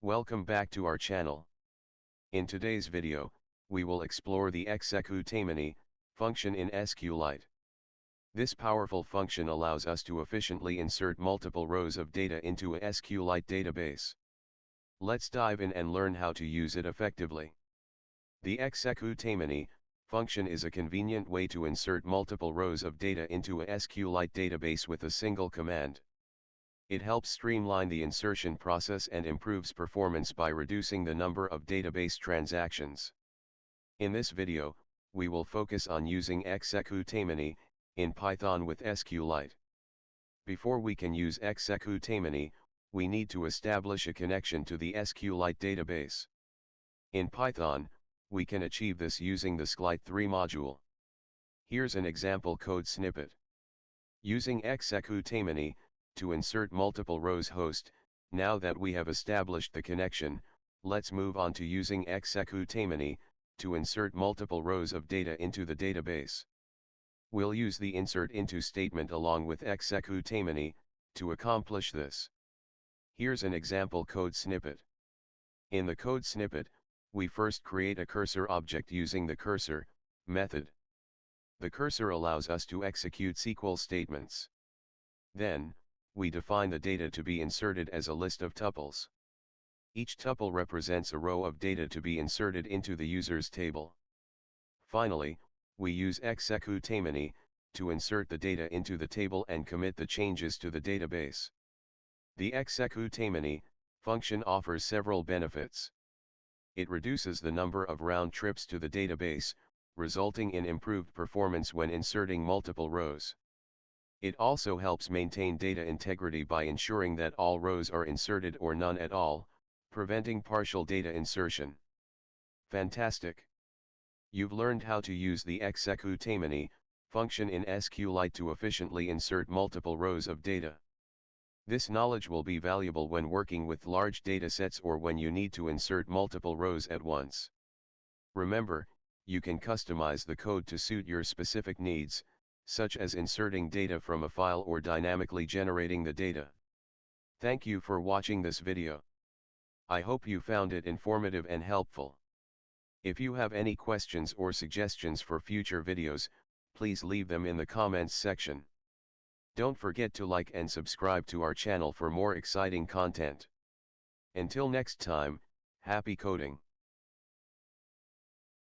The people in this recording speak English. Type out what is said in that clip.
Welcome back to our channel. In today's video, we will explore the executemany function in SQLite. This powerful function allows us to efficiently insert multiple rows of data into a SQLite database. Let's dive in and learn how to use it effectively. The executemany function is a convenient way to insert multiple rows of data into a SQLite database with a single command. It helps streamline the insertion process and improves performance by reducing the number of database transactions. In this video, we will focus on using executemany in Python with SQLite. Before we can use executemany, we need to establish a connection to the SQLite database. In Python, we can achieve this using the SQLite3 module. Here's an example code snippet. Using executemany to insert multiple rows host. Now that we have established the connection, let's move on to using executemany to insert multiple rows of data into the database. We'll use the insert into statement along with executemany to accomplish this. Here's an example code snippet. In the code snippet, we first create a cursor object using the cursor method. The cursor allows us to execute SQL statements. Then, we define the data to be inserted as a list of tuples. Each tuple represents a row of data to be inserted into the user's table. Finally, we use executemany to insert the data into the table and commit the changes to the database. The executemany function offers several benefits. It reduces the number of round trips to the database, resulting in improved performance when inserting multiple rows. It also helps maintain data integrity by ensuring that all rows are inserted or none at all, preventing partial data insertion. Fantastic! You've learned how to use the executemany function in SQLite to efficiently insert multiple rows of data. This knowledge will be valuable when working with large datasets or when you need to insert multiple rows at once. Remember, you can customize the code to suit your specific needs, such as inserting data from a file or dynamically generating the data. Thank you for watching this video. I hope you found it informative and helpful. If you have any questions or suggestions for future videos, please leave them in the comments section. Don't forget to like and subscribe to our channel for more exciting content. Until next time, happy coding!